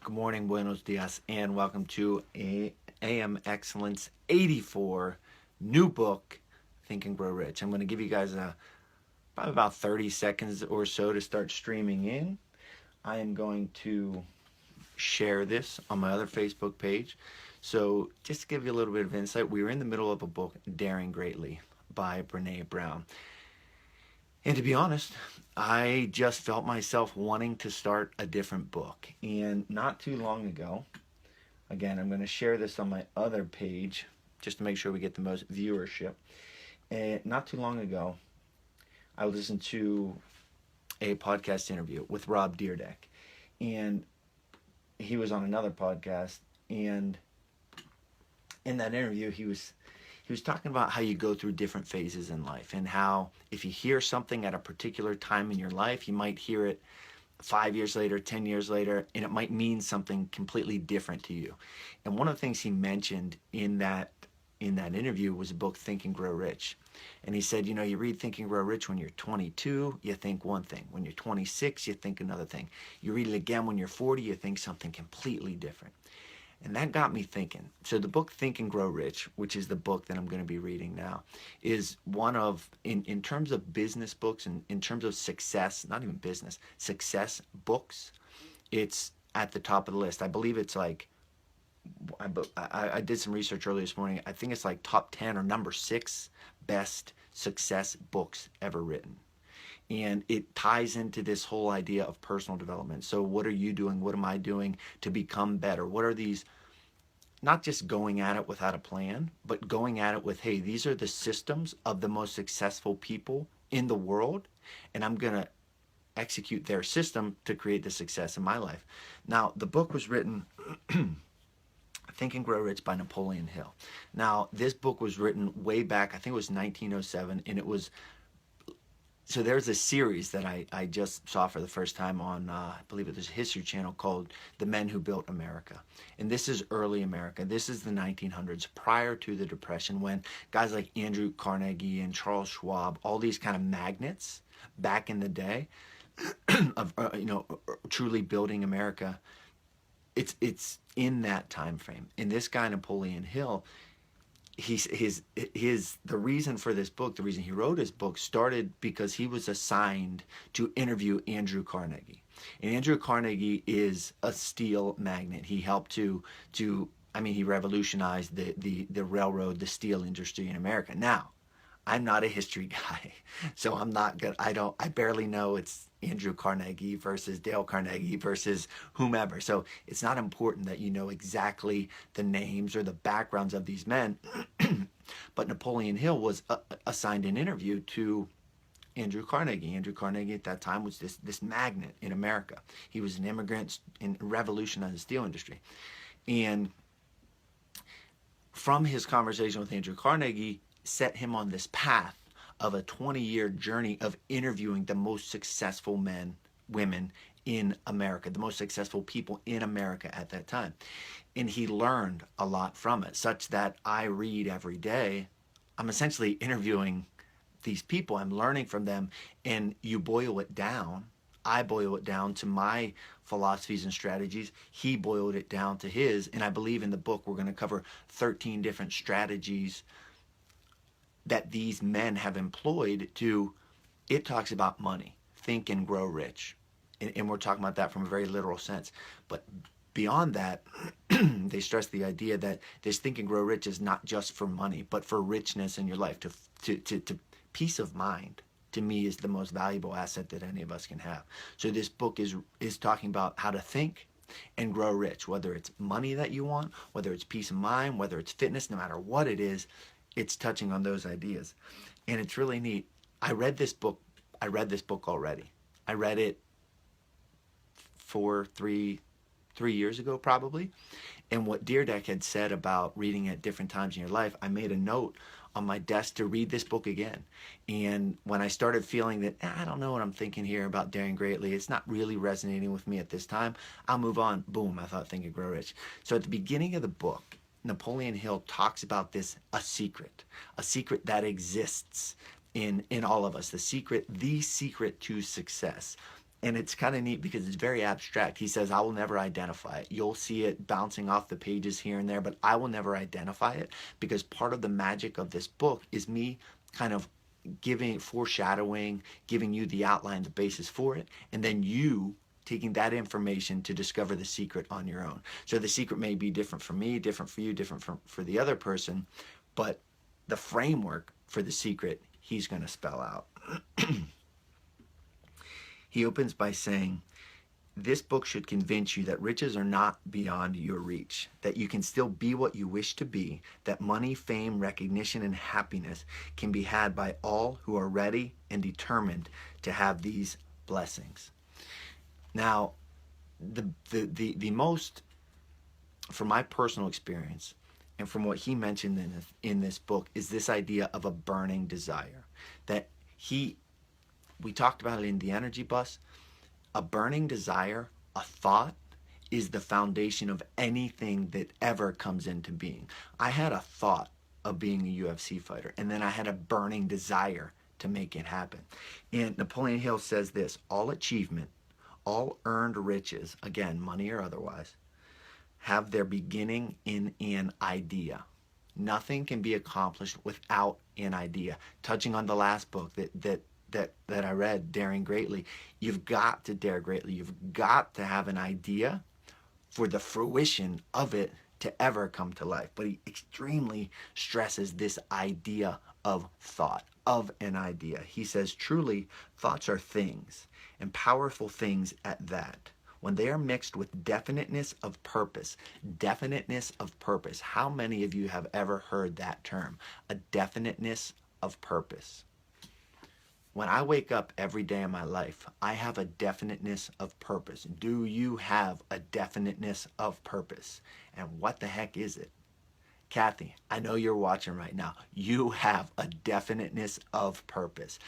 Good morning, buenos dias, and welcome to AMX84 new book, Think and Grow Rich. I'm going to give you guys probably about 30 seconds or so to start streaming in. I am going to share this on my other Facebook page. So just to give you a little bit of insight, we were in the middle of a book, Daring Greatly by Brene Brown. And to be honest, I just felt myself wanting to start a different book. And not too long ago, again, I'm going to share this on my other page just to make sure we get the most viewership. And not too long ago, I listened to a podcast interview with Rob Dyrdek. And he was on another podcast. And in that interview, he was talking about how you go through different phases in life and how if you hear something at a particular time in your life, you might hear it 5 years later, 10 years later, and it might mean something completely different to you. And one of the things he mentioned in that interview was the book Think and Grow Rich. And he said, you read Think and Grow Rich when you're 22, you think one thing. When you're 26, you think another thing. You read it again when you're 40, you think something completely different. And that got me thinking. So the book Think and Grow Rich, which is the book that I'm going to be reading now, is one of, in terms of business books and in terms of success, not even business, success books, it's at the top of the list. I believe it's like, I did some research earlier this morning. I think it's like top 10 or number 6 best success books ever written. And it ties into this whole idea of personal development. So what are you doing? What am I doing to become better? What are these, not just going at it without a plan, but going at it with, hey, these are the systems of the most successful people in the world, and I'm going to execute their system to create the success in my life. Now, the book was written, Think and Grow Rich by Napoleon Hill. Now, this book was written way back, I think it was 1907, and it was, so there's a series that I just saw for the first time on, I believe it was a History Channel called The Men Who Built America. And this is early America. This is the 1900s, prior to the Depression, when guys like Andrew Carnegie and Charles Schwab, all these kind of magnates back in the day of, truly building America, it's in that time frame. And this guy, Napoleon Hill, the reason for this book, the reason he wrote his book, started because he was assigned to interview Andrew Carnegie. And Andrew Carnegie is a steel magnate. He helped he revolutionized the railroad, the steel industry in America. Now, I'm not a history guy, so I'm not good. I barely know it's Andrew Carnegie versus Dale Carnegie versus whomever. So it's not important that you know exactly the names or the backgrounds of these men. But Napoleon Hill was assigned an interview to Andrew Carnegie. Andrew Carnegie at that time was this magnate in America. He was an immigrant and revolutionized the steel industry. And from his conversation with Andrew Carnegie, set him on this path of a 20-year journey of interviewing the most successful men, women in America, the most successful people in America at that time. And he learned a lot from it, such that I read every day. I'm essentially interviewing these people. I'm learning from them, and you boil it down. I boil it down to my philosophies and strategies. He boiled it down to his, and I believe in the book we're going to cover 13 different strategies that these men have employed to, it talks about money, think and grow rich. And we're talking about that from a very literal sense. But beyond that, they stress the idea that this think and grow rich is not just for money, but for richness in your life, to peace of mind. To me, is the most valuable asset that any of us can have. So this book is talking about how to think and grow rich, whether it's money that you want, whether it's peace of mind, whether it's fitness, no matter what it is, it's touching on those ideas. And it's really neat. I read this book already. I read it 3 years ago probably. And what Dyrdek had said about reading at different times in your life, I made a note on my desk to read this book again. And when I started feeling that, I don't know what I'm thinking here about Daring Greatly, it's not really resonating with me at this time, I'll move on. Boom, I thought Think and Grow Rich. So at the beginning of the book, Napoleon Hill talks about this, a secret that exists in all of us, the secret to success. And it's kind of neat because it's very abstract. He says, I will never identify it. You'll see it bouncing off the pages here and there, but I will never identify it, because part of the magic of this book is me kind of foreshadowing, giving you the outline, the basis for it, and then you taking that information to discover the secret on your own. So the secret may be different for me, different for you, different for the other person, but the framework for the secret he's going to spell out. He opens by saying, this book should convince you that riches are not beyond your reach, that you can still be what you wish to be, that money, fame, recognition, and happiness can be had by all who are ready and determined to have these blessings. Now, the most, from my personal experience and from what he mentioned in this book, is this idea of a burning desire. That we talked about it in the energy bus. A burning desire, a thought, is the foundation of anything that ever comes into being. I had a thought of being a UFC fighter, and then I had a burning desire to make it happen. And Napoleon Hill says this: all achievement, all earned riches, again, money or otherwise, have their beginning in an idea. Nothing can be accomplished without an idea. Touching on the last book that I read, Daring Greatly, you've got to dare greatly. You've got to have an idea for the fruition of it to ever come to life. But he extremely stresses this idea of thought, of an idea. He says, truly, thoughts are things, and powerful things at that. When they are mixed with definiteness of purpose, how many of you have ever heard that term? A definiteness of purpose. When I wake up every day in my life, I have a definiteness of purpose. Do you have a definiteness of purpose? And what the heck is it? Kathy, I know you're watching right now. You have a definiteness of purpose.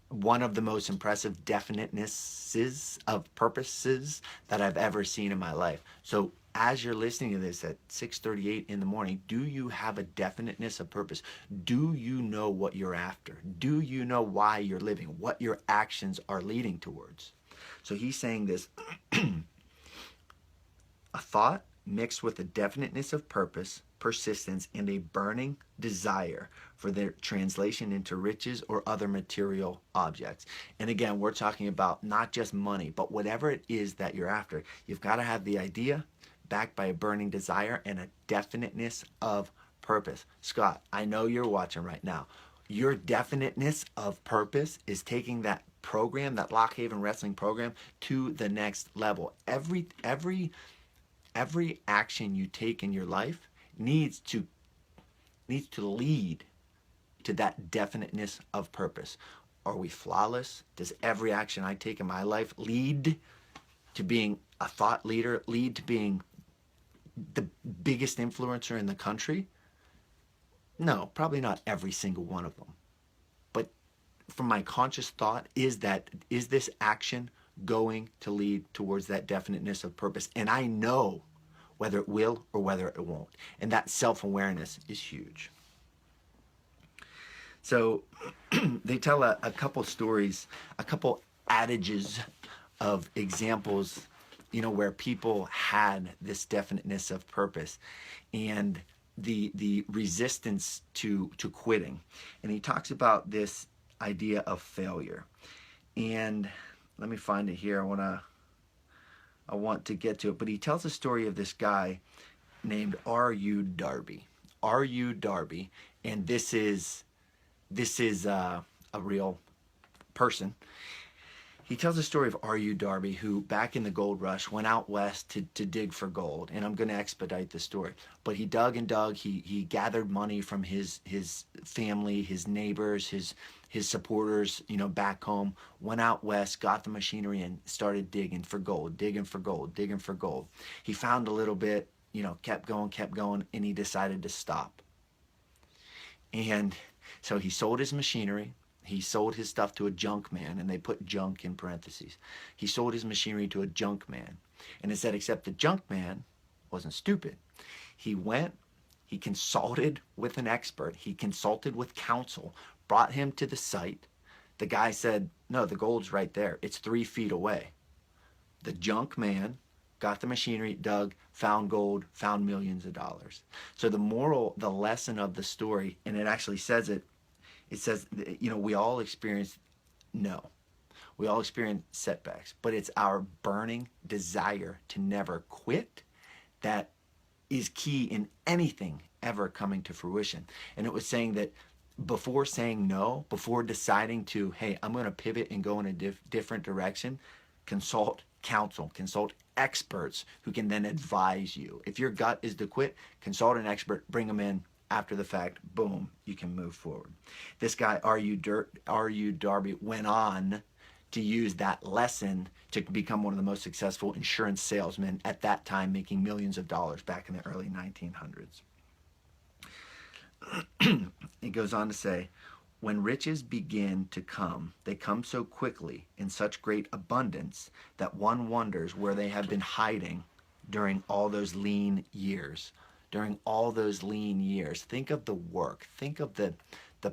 One of the most impressive definitenesses of purposes that I've ever seen in my life. So as you're listening to this at 6:38 in the morning, do you have a definiteness of purpose? Do you know what you're after? Do you know why you're living? What your actions are leading towards? So he's saying this, a thought mixed with a definiteness of purpose, persistence, and a burning desire for their translation into riches or other material objects. And again, we're talking about not just money, but whatever it is that you're after. You've got to have the idea backed by a burning desire and a definiteness of purpose. Scott, I know you're watching right now. Your definiteness of purpose is taking that program, that Lock Haven Wrestling program, to the next level. Every action you take in your life needs to lead to that definiteness of purpose. Are we flawless? Does every action I take in my life lead to being a thought leader, lead to being the biggest influencer in the country? No, probably not every single one of them. But from my conscious thought, is this action going to lead towards that definiteness of purpose? And I know whether it will or whether it won't. And that self-awareness is huge. So they tell a couple stories, a couple adages of examples, where people had this definiteness of purpose and the resistance to quitting. And he talks about this idea of failure. And let me find it here. I want to get to it, but he tells a story of this guy named R.U. Darby. R.U. Darby, and this is a real person. He tells a story of R.U. Darby, who back in the gold rush went out west to dig for gold. And I'm going to expedite the story. But he dug and dug. He gathered money from his family, his neighbors, his supporters, back home. Went out west, got the machinery, and started digging for gold, digging for gold, digging for gold. He found a little bit, kept going, and he decided to stop. And so he sold his machinery. He sold his stuff to a junk man, and they put junk in parentheses. He sold his machinery to a junk man. And it said, except the junk man wasn't stupid. He went, he consulted with an expert. He consulted with counsel, brought him to the site. The guy said, No, the gold's right there. It's 3 feet away. The junk man got the machinery, dug, found gold, found millions of dollars. So the lesson of the story, and it actually says it says, we all experience no. We all experience setbacks, but it's our burning desire to never quit that is key in anything ever coming to fruition. And it was saying that before saying no, before deciding to, hey, I'm going to pivot and go in a different direction, consult counsel, consult experts who can then advise you. If your gut is to quit, consult an expert, bring them in after the fact, boom, you can move forward. This guy, R.U. Darby, went on to use that lesson to become one of the most successful insurance salesmen at that time, making millions of dollars back in the early 1900s. It goes on to say, when riches begin to come, they come so quickly in such great abundance that one wonders where they have been hiding during all those lean years. During all those lean years, think of the work, think of the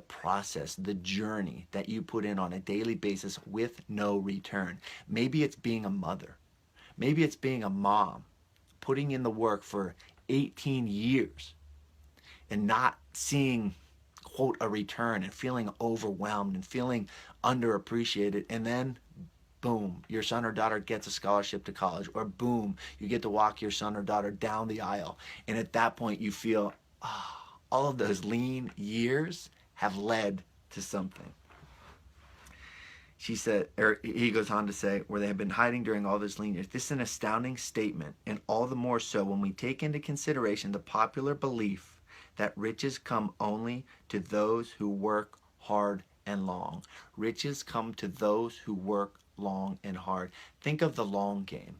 process, the journey that you put in on a daily basis with no return. Maybe it's being a mother. Maybe it's being a mom, putting in the work for 18 years and not seeing, quote, a return, and feeling overwhelmed and feeling underappreciated. And then, boom, your son or daughter gets a scholarship to college, or boom, you get to walk your son or daughter down the aisle. And at that point, you feel, all of those lean years have led to something. She said, or he goes on to say, where they have been hiding during all those lean years. This is an astounding statement, and all the more so when we take into consideration the popular belief that riches come only to those who work hard and long. Riches come to those who work long and hard. Think of the long game.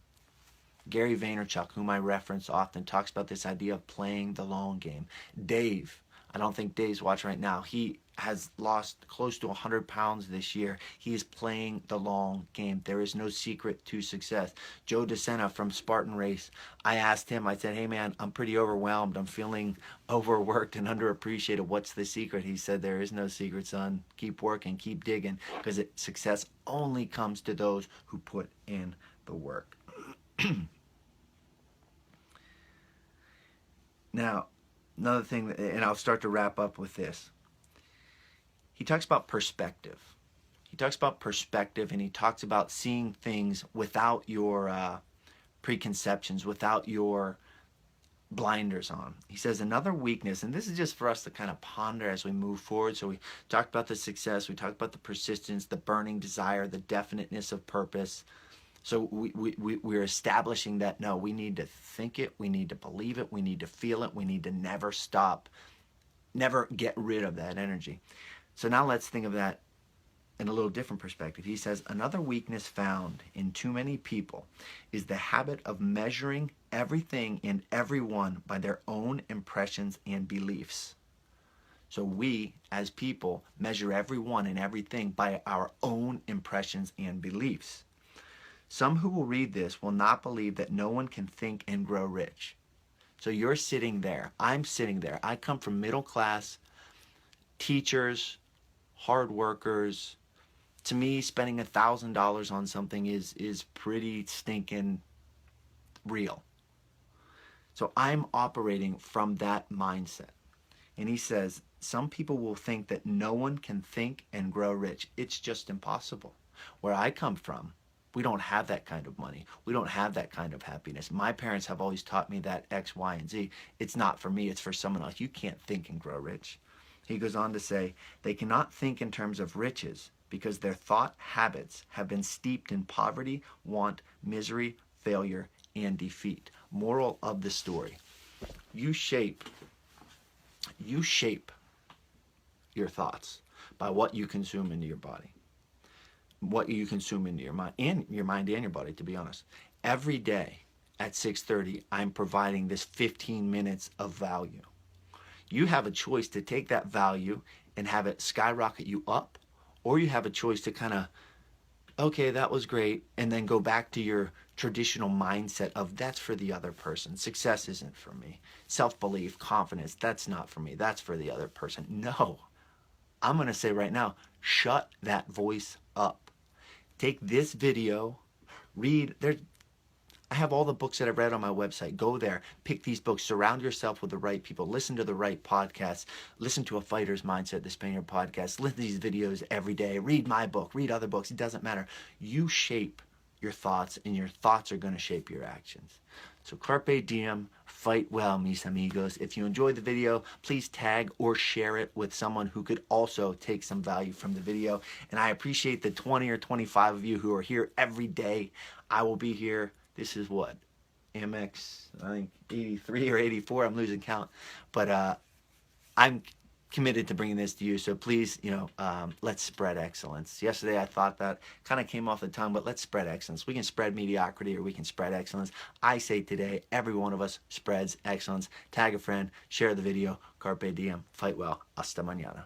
Gary Vaynerchuk, whom I reference often, talks about this idea of playing the long game. Dave, I don't think Dave's watching right now. He has lost close to 100 pounds this year. He is playing the long game. There is no secret to success. Joe DeSena from Spartan Race, I asked him, I said, hey man, I'm pretty overwhelmed. I'm feeling overworked and underappreciated. What's the secret? He said, there is no secret, son. Keep working, keep digging, because success only comes to those who put in the work. Now, another thing, and I'll start to wrap up with this. He talks about perspective. He talks about perspective, and he talks about seeing things without your preconceptions, without your blinders on. He says another weakness, and this is just for us to kind of ponder as we move forward. So we talked about the success, we talked about the persistence, the burning desire, the definiteness of purpose. So we're establishing that, no, we need to think it, we need to believe it, we need to feel it, we need to never stop, never get rid of that energy. So now let's think of that in a little different perspective. He says, another weakness found in too many people is the habit of measuring everything and everyone by their own impressions and beliefs. So we, as people, measure everyone and everything by our own impressions and beliefs. Some who will read this will not believe that no one can think and grow rich. So you're sitting there. I'm sitting there. I come from middle class, teachers, hard workers. To me, spending $1,000 on something is pretty stinking real. So I'm operating from that mindset. And he says, some people will think that no one can think and grow rich. It's just impossible. Where I come from, we don't have that kind of money. We don't have that kind of happiness. My parents have always taught me that X, Y, and Z. It's not for me, it's for someone else. You can't think and grow rich. He goes on to say, they cannot think in terms of riches because their thought habits have been steeped in poverty, want, misery, failure, and defeat. Moral of the story. You shape your thoughts by what you consume into your body. What you consume into your mind and your body, to be honest. Every day at 6:30, I'm providing this 15 minutes of value. You have a choice to take that value and have it skyrocket you up, or you have a choice to kind of, okay, that was great, and then go back to your traditional mindset of that's for the other person. Success isn't for me. Self-belief, confidence, that's not for me. That's for the other person. No, I'm going to say right now, shut that voice up. Take this video, read. I have all the books that I've read on my website. Go there, pick these books, surround yourself with the right people, listen to the right podcasts, listen to A Fighter's Mindset, the Spaniard podcast, listen to these videos every day, read my book, read other books. It doesn't matter. You shape your thoughts, and your thoughts are going to shape your actions. So carpe diem, fight well, mis amigos. If you enjoyed the video, please tag or share it with someone who could also take some value from the video. And I appreciate the 20 or 25 of you who are here every day. I will be here. This is what? AMX, I think 83 or 84. I'm losing count. But I'm committed to bringing this to you. So please, let's spread excellence. Yesterday I thought that kind of came off the tongue, but let's spread excellence. We can spread mediocrity or we can spread excellence. I say today, every one of us spreads excellence. Tag a friend, share the video. Carpe diem, fight well. Hasta mañana.